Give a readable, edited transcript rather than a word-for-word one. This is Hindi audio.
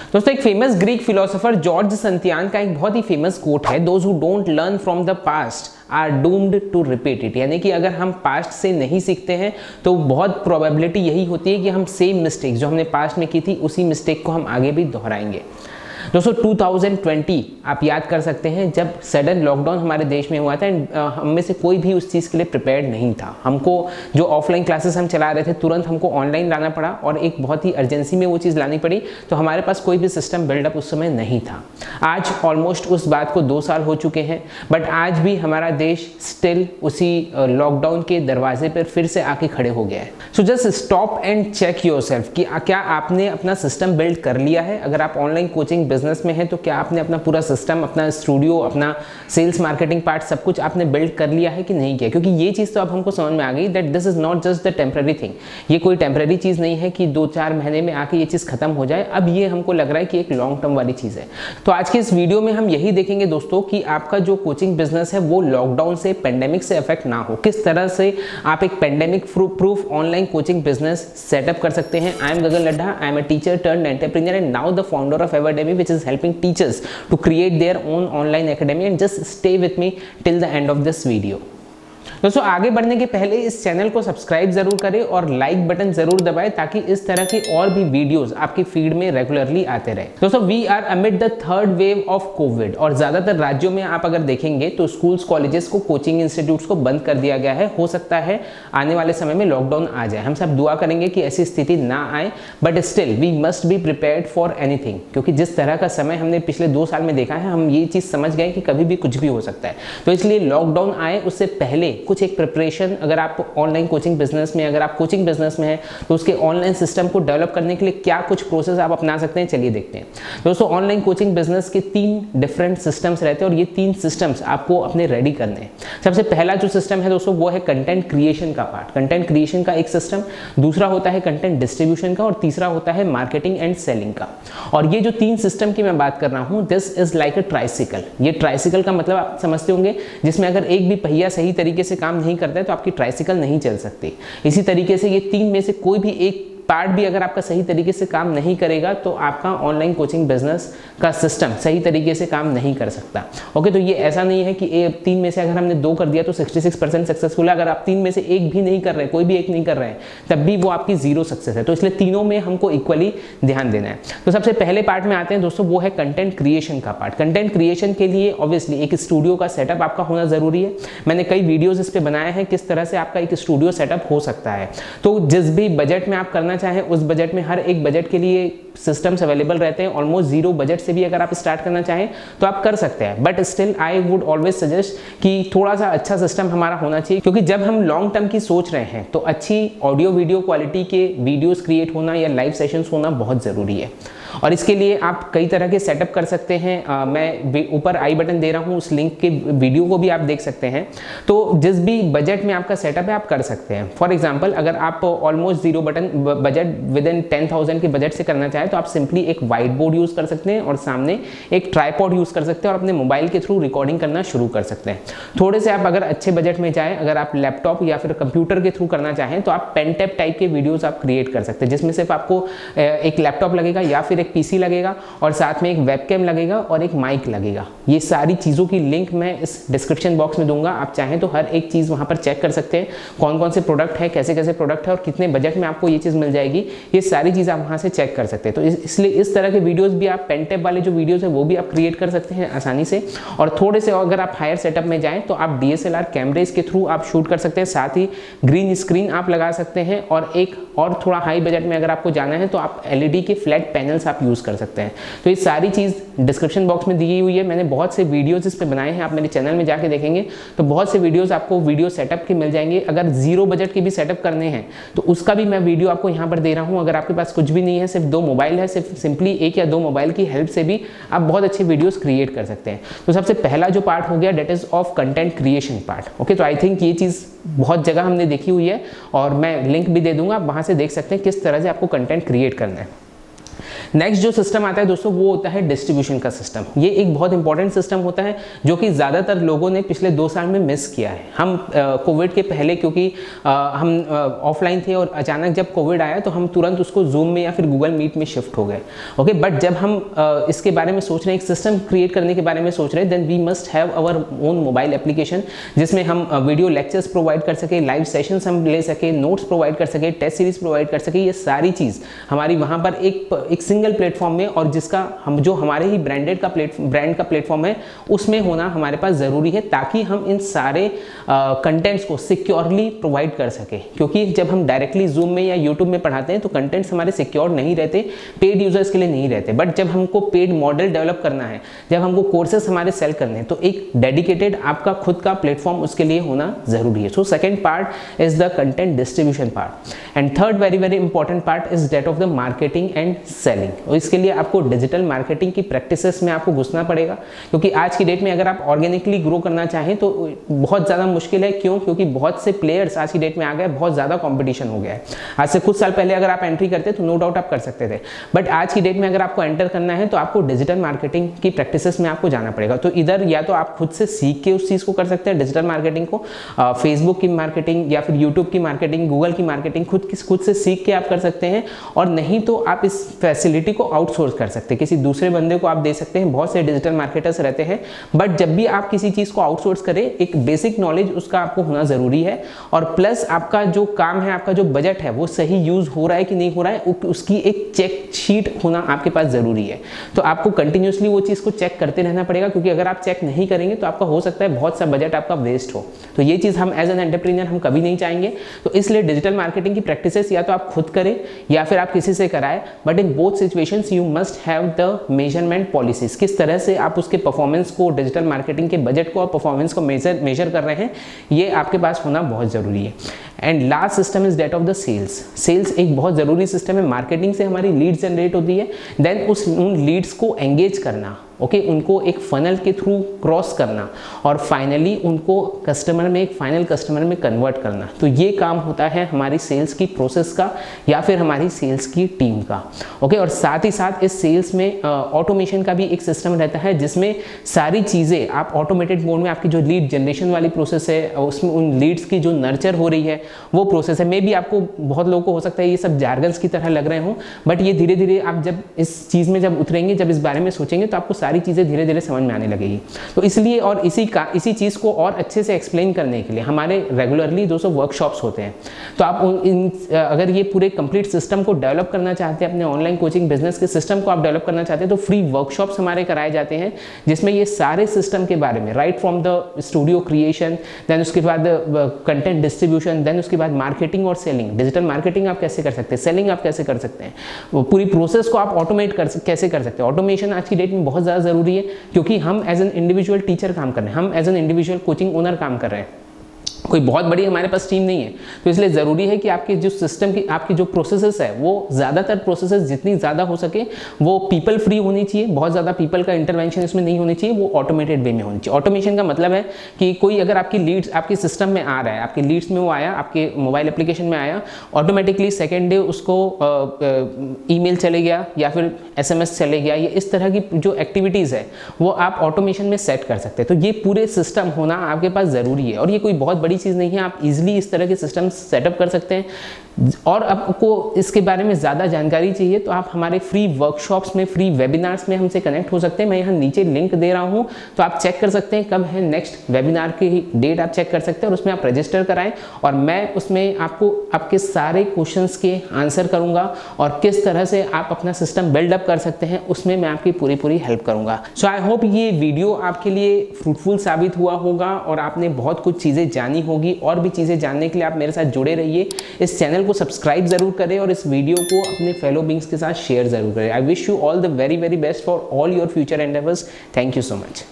दोस्तों एक famous Greek philosopher George Santayana का एक बहुत ही फेमस कोट है, those who don't learn from the past are doomed to repeat it. यानी कि अगर हम पास्ट से नहीं सीखते हैं तो बहुत प्रोबेबिलिटी यही होती है कि हम सेम मिस्टेक जो हमने पास्ट में की थी उसी मिस्टेक को हम आगे भी दोहराएंगे। दोस्तों 2020 आप याद कर सकते हैं जब सडन लॉकडाउन हमारे देश में हुआ था एंड हम में से कोई भी उस चीज़ के लिए प्रिपेयर्ड नहीं था। हमको जो ऑफलाइन क्लासेस हम चला रहे थे तुरंत हमको ऑनलाइन लाना पड़ा और एक बहुत ही अर्जेंसी में वो चीज़ लानी पड़ी, तो हमारे पास कोई भी सिस्टम बिल्डअप उस समय नहीं था। आज ऑलमोस्ट उस बात को 2 साल हो चुके हैं, बट आज भी हमारा देश स्टिल उसी लॉकडाउन के दरवाजे पर फिर से आके खड़े हो गया है। So just stop and check yourself कि क्या आपने अपना सिस्टम बिल्ड कर लिया है। अगर आप ऑनलाइन कोचिंग बिजनेस में है तो क्या आपने अपना पूरा सिस्टम, अपना स्टूडियो, अपना सेल्स मार्केटिंग पार्ट सब कुछ आपने बिल्ड कर लिया है कि नहीं किया। क्योंकि ये चीज़ तो अब हमको समझ में आ गई that this is not just the temporary thing. ये कोई टेम्पररी चीज़ नहीं है कि 2-4 महीने में आके ये चीज़ खत्म हो जाए। अब ये हमको लग रहा है कि एक लॉन्ग टर्म वाली चीज़ है। तो आज के इस वीडियो में हम यही देखेंगे दोस्तों कि आपका जो कोचिंग बिजनेस है वो लॉकडाउन से, पेंडेमिक से अफेक्ट ना हो। किस तरह से आप एक pandemic proof online coaching business setup कर सकते हैं। I am Gagan Laddha, I am a teacher turned entrepreneur and now the founder of Everdemy which is helping teachers to create their own online academy, and just stay with me till the end of this video। दोस्तों आगे बढ़ने के पहले इस चैनल को सब्सक्राइब जरूर करें और लाइक बटन जरूर दबाएं ताकि इस तरह के और भी वीडियोस आपकी फीड में रेगुलरली आते रहे। दोस्तों we are amid the third wave of covid और ज्यादातर राज्यों में आप अगर देखेंगे तो स्कूल्स, कॉलेजेस को, कोचिंग इंस्टीट्यूट्स को बंद कर दिया गया है। हो सकता है आने वाले समय में लॉकडाउन आ जाए, हम सब दुआ करेंगे कि ऐसी स्थिति ना आए, but still we must be prepared for anything. क्योंकि जिस तरह का समय हमने पिछले 2 साल में देखा है, हम ये चीज समझ गए कि कभी भी कुछ भी हो सकता है। तो इसलिए लॉकडाउन आए उससे पहले कुछ एक प्रिपरेशन, अगर आप ऑनलाइन कोचिंग बिजनेस में, अगर आप कोचिंग बिजनेस में हैं तो उसके ऑनलाइन सिस्टम को डेवलप करने के लिए क्या कुछ प्रोसेस आप अपना सकते हैं, चलिए देखते हैं। दोस्तों ऑनलाइन कोचिंग बिजनेस के 3 डिफरेंट सिस्टम्स रहते हैं और ये 3 सिस्टम्स आपको अपने रेडी करने हैं। सबसे पहला जो सिस्टम है दोस्तों वो है कंटेंट क्रिएशन का पार्ट, कंटेंट क्रिएशन का एक सिस्टम। दूसरा होता है कंटेंट डिस्ट्रीब्यूशन का और तीसरा होता है मार्केटिंग एंड सेलिंग का। और ये जो 3 सिस्टम की मैं बात कर रहा हूँ, this is like a tricycle. ये ट्राइसिकल का मतलब आप समझते होंगे जिसमें अगर एक भी पहिया सही तरीके से काम नहीं करता है तो आपकी ट्राइसिकल नहीं चल सकती। इसी तरीके से ये 3 में से कोई भी एक पार्ट भी अगर आपका सही तरीके से काम नहीं करेगा तो आपका ऑनलाइन कोचिंग बिजनेस का सिस्टम सही तरीके से काम नहीं कर सकता। ओके, तो ये ऐसा नहीं है कि 3 में से अगर हमने 2 कर दिया तो 66% सक्सेसफुल है। अगर आप 3 में से एक भी नहीं कर रहे, कोई भी एक नहीं कर रहे हैं, तब भी वो आपकी 0 सक्सेस है। तो इसलिए तीनों में हमको इक्वली ध्यान देना है। तो सबसे पहले पार्ट में आते हैं दोस्तों, वो है कंटेंट क्रिएशन का पार्ट। कंटेंट क्रिएशन के लिए ऑब्वियसली एक स्टूडियो का सेटअप आपका होना जरूरी है। मैंने कई वीडियोज इस पर बनाए हैं किस तरह से आपका एक स्टूडियो सेटअप हो सकता है। तो जिस भी बजट में आप करना चाहें उस बजट में, हर एक बजट के लिए सिस्टम्स अवेलेबल रहते हैं। ऑलमोस्ट 0 बजट से भी अगर आप स्टार्ट करना चाहें तो आप कर सकते हैं, but still I would always suggest कि थोड़ा सा अच्छा सिस्टम हमारा होना चाहिए। क्योंकि जब हम लॉन्ग टर्म की सोच रहे हैं तो अच्छी ऑडियो वीडियो क्वालिटी के वीडियोस क्रिएट होना या लाइव सेशंस होना बहुत ज़रूरी है। और इसके लिए आप कई तरह के सेटअप कर सकते हैं। मैं ऊपर आई बटन दे रहा हूँ, उस लिंक के वीडियो को भी आप देख सकते हैं। तो जिस भी बजट में आपका सेटअप है आप कर सकते हैं। फॉर एग्जांपल अगर आप ऑलमोस्ट 0 बजट विद इन 10,000 के बजट से करना चाहें तो आप सिंपली एक वाइट बोर्ड यूज़ कर सकते हैं और सामने एक ट्राइपॉड यूज़ कर सकते हैं और अपने मोबाइल के थ्रू रिकॉर्डिंग करना शुरू कर सकते हैं। थोड़े से आप अगर अच्छे बजट में जाएँ, अगर आप लैपटॉप या फिर कंप्यूटर के थ्रू करना चाहें तो आप पेन टैप टाइप के वीडियोज़ आप क्रिएट कर सकते हैं, जिसमें सिर्फ आपको एक लैपटॉप लगेगा या फिर एक पीसी लगेगा और साथ में एक वेबकैम लगेगा और एक माइक लगेगा। ये सारी चीज़ों की लिंक मैं इस डिस्क्रिप्शन बॉक्स में दूंगा। आप चाहें तो हर एक चीज़ वहां पर चेक कर सकते हैं, कौन कौन से प्रोडक्ट है, कैसे कैसे प्रोडक्ट है और कितने बजट में आपको ये चीज़ मिल जाएगी। ये सारी चीज़ आप वहां से चेक कर सकते हैं। तो इसलिए इस तरह के वीडियोज़ भी आप, पेन टैप वाले जो वीडियोज़ है वो भी आप क्रिएट कर सकते हैं आसानी से। और थोड़े से अगर आप हायर सेटअप में जाएँ तो आप DSLR कैमरेज के थ्रू आप शूट कर सकते हैं। साथ ही ग्रीन स्क्रीन आप लगा सकते हैं और एक और थोड़ा हाई बजट में अगर आपको जाना है तो आप LED के फ्लैट पैनल्स आप यूज़ कर सकते हैं। तो ये सारी चीज़ डिस्क्रिप्शन बॉक्स में दी हुई है। मैंने बहुत से वीडियोस इस पे बनाए हैं, आप मेरे चैनल में जाके देखेंगे तो बहुत से वीडियोस आपको वीडियो सेटअप के मिल जाएंगे। अगर 0 बजट के भी सेटअप करने हैं तो उसका भी मैं वीडियो आपको यहाँ पर दे रहा हूँ। अगर आपके पास कुछ भी नहीं है, सिर्फ 2 मोबाइल है, सिर्फ सिंपली 1 या 2 मोबाइल की हेल्प से भी आप बहुत अच्छे वीडियोस क्रिएट कर सकते हैं। तो सबसे पहला जो पार्ट हो गया that is of content creation part. Okay, तो आई थिंक ये चीज़ बहुत जगह हमने देखी हुई है और मैं लिंक भी दे दूंगा, आप वहाँ से देख सकते हैं किस तरह से आपको कंटेंट क्रिएट करना है। नेक्स्ट जो सिस्टम आता है दोस्तों वो होता है डिस्ट्रीब्यूशन का सिस्टम। ये एक बहुत इंपॉर्टेंट सिस्टम होता है जो कि ज़्यादातर लोगों ने पिछले 2 साल में मिस किया है। हम कोविड के पहले क्योंकि हम ऑफलाइन थे और अचानक जब कोविड आया तो हम तुरंत उसको जूम में या फिर गूगल मीट में शिफ्ट हो गए। ओके, बट जब हम इसके बारे में सोच रहे हैं, एक सिस्टम क्रिएट करने के बारे में सोच रहे हैं, then we must have our own mobile application जिसमें हम वीडियो लेक्चर्स प्रोवाइड कर सके, लाइव सेशंस हम ले सके, नोट्स प्रोवाइड कर सके, टेस्ट सीरीज प्रोवाइड कर सके। ये सारी चीज़ हमारी वहाँ पर एक सिंगल प्लेटफॉर्म में, और जिसका हम जो हमारे ही ब्रांड का प्लेटफॉर्म है उसमें होना हमारे पास ज़रूरी है, ताकि हम इन सारे कंटेंट्स को सिक्योरली प्रोवाइड कर सके। क्योंकि जब हम डायरेक्टली जूम में या यूट्यूब में पढ़ाते हैं तो कंटेंट्स हमारे सिक्योर नहीं रहते, पेड यूजर्स के लिए नहीं रहते। बट जब हमको पेड मॉडल डेवलप करना है, जब हमको कोर्सेस हमारे सेल करने हैं, तो एक डेडिकेटेड आपका खुद का प्लेटफॉर्म उसके लिए होना ज़रूरी है। So second part is the content distribution part. And third very very important part is that of the marketing and selling. और इसके लिए आपको डिजिटल मार्केटिंग की प्रैक्टिसेस में आपको घुसना पड़ेगा, क्योंकि आज की डेट में अगर आप ऑर्गेनिकली ग्रो करना चाहें तो बहुत ज़्यादा मुश्किल है। क्यों? क्योंकि बहुत से प्लेयर्स आज की डेट में आ गए, बहुत ज़्यादा कंपटीशन हो गया है। आज से कुछ साल पहले अगर आप एंट्री करते तो नो डाउट आप कर सकते थे, बट आज की डेट में अगर आपको एंटर करना है तो आपको डिजिटल मार्केटिंग की प्रैक्टिसेस में आपको जाना पड़ेगा। तो इधर या तो आप खुद से सीख के उस चीज़ को कर सकते हैं, डिजिटल मार्केटिंग को, फेसबुक की मार्केटिंग या फिर यूट्यूब की मार्केटिंग, गूगल की मार्केटिंग खुद से सीख के आप कर सकते हैं। और नहीं तो आप इस फैसिलिटी को आउटसोर्स कर सकते हैं, किसी दूसरे बंदे को आप दे सकते हैं। बहुत से डिजिटल मार्केटर्स रहते हैं, बट जब भी आप किसी चीज़ को आउटसोर्स करें, एक बेसिक नॉलेज उसका आपको होना ज़रूरी है। और प्लस आपका जो काम है, आपका जो बजट है, वो सही यूज़ हो रहा है कि नहीं हो रहा है, उसकी एक चेक शीट होना आपके पास ज़रूरी है। तो आपको कंटिन्यूसली वो चीज़ को चेक करते रहना पड़ेगा, क्योंकि अगर आप चेक नहीं करेंगे तो आपका हो सकता है बहुत सा बजट आपका वेस्ट हो। तो ये चीज़ हम एज एन एंटरप्रेन्योर हम कभी नहीं चाहेंगे। तो इसलिए डिजिटल मार्केटिंग की प्रैक्टिसेस या तो आप खुद करें या फिर आप किसी से कराएं, but in both situations you must have the measurement policies. किस तरह से आप उसके परफॉर्मेंस को, डिजिटल मार्केटिंग के बजट को और परफॉर्मेंस को मेजर कर रहे हैं, ये आपके पास होना बहुत ज़रूरी है। And last system is that of the sales. Sales एक बहुत ज़रूरी सिस्टम है। मार्केटिंग से हमारी लीड्स जनरेट होती है, देन उन लीड्स को एंगेज करना, ओके, उनको एक फनल के थ्रू क्रॉस करना और फाइनली उनको फाइनल कस्टमर में कन्वर्ट करना। तो ये काम होता है हमारी सेल्स की प्रोसेस का या फिर हमारी सेल्स की टीम का, ओके। और साथ ही साथ इस सेल्स में ऑटोमेशन का भी एक सिस्टम रहता है, जिसमें सारी चीज़ें आप ऑटोमेटेड मोड में, आपकी जो लीड जनरेशन वाली प्रोसेस है, उसमें उन लीड्स की जो नर्चर हो रही है वो प्रोसेस है। मे बी आपको, बहुत लोगों को हो सकता है ये सब जार्गन्स की तरह लग रहे हों, बट ये धीरे धीरे आप जब इस चीज़ में जब उतरेंगे, जब इस बारे में सोचेंगे, तो आपको सारी चीज़ें धीरे धीरे समझ में आने लगेगी। तो इसलिए और इसी चीज़ को और अच्छे से एक्सप्लेन करने के लिए हमारे रेगुलरली 200 वर्कशॉप्स होते हैं। तो आप अगर ये पूरे कंप्लीट सिस्टम को डेवलप करना चाहते हैं, अपने ऑनलाइन कोचिंग बिजनेस के सिस्टम को आप डेवलप करना चाहते हैं, तो फ्री वर्कशॉप्स हमारे कराए जाते हैं, जिसमें ये सारे सिस्टम के बारे में, right from the studio creation, then उसके बाद कंटेंट डिस्ट्रीब्यूशन, देन उसके बाद मार्केटिंग और सेलिंग। डिजिटल मार्केटिंग आप कैसे कर सकते हैं, सेलिंग आप कैसे कर सकते हैं, वो पूरी प्रोसेस को आप ऑटोमेट कैसे कर सकते हैं। ऑटोमेशन आज की डेट में बहुत ज़्यादा ज़रूरी है, क्योंकि हम एज एन इंडिविजुअल टीचर काम कर रहे हैं, हम as an individual coaching owner काम कर रहे हैं, कोई बहुत बड़ी हमारे पास टीम नहीं है। तो इसलिए ज़रूरी है कि आपके जो सिस्टम की, आपकी जो प्रोसेसेस है, वो ज़्यादातर प्रोसेसेस जितनी ज़्यादा हो सके वो पीपल फ्री होनी चाहिए, बहुत ज़्यादा पीपल का इंटरवेंशन इसमें नहीं होनी चाहिए, वो ऑटोमेटेड वे में होनी चाहिए। ऑटोमेशन का मतलब है कि कोई अगर आपकी लीड्स आपके सिस्टम में आ रहा है, आपके लीड्स में वो आया, आपके मोबाइल एप्लीकेशन में आया, ऑटोमेटिकली सेकेंड डे उसको ईमेल चले गया या फिर SMS चले गया, ये इस तरह की जो एक्टिविटीज़ है वो आप ऑटोमेशन में सेट कर सकते हैं। तो ये पूरे सिस्टम होना आपके पास ज़रूरी है, और ये कोई बहुत बड़ी चीज़ नहीं है, आप इजीली इस तरह के सिस्टम सेटअप कर सकते हैं। और आपको इसके बारे में ज़्यादा जानकारी चाहिए तो आप हमारे फ्री वर्कशॉप्स में, फ्री वेबिनार्स में हमसे कनेक्ट हो सकते हैं। मैं यहाँ नीचे लिंक दे रहा हूँ, तो आप चेक कर सकते हैं कब है नेक्स्ट वेबिनार की डेट, आप चेक कर सकते हैं और उसमें आप रजिस्टर कराएं, और मैं उसमें आपको आपके सारे क्वेश्चंस के आंसर करूँगा और किस तरह से आप अपना सिस्टम बिल्डअप कर सकते हैं, उसमें मैं आपकी पूरी हेल्प करूँगा। सो आई होप ये वीडियो आपके लिए फ्रूटफुल साबित हुआ होगा और आपने बहुत कुछ चीज़ें जानी होगी। और भी चीज़ें जानने के लिए आप मेरे साथ जुड़े रहिए, इस चैनल को सब्सक्राइब जरूर करें और इस वीडियो को अपने फेलो बींग्स के साथ शेयर जरूर करें। I wish you all the very best for all your future endeavours. Thank you so much.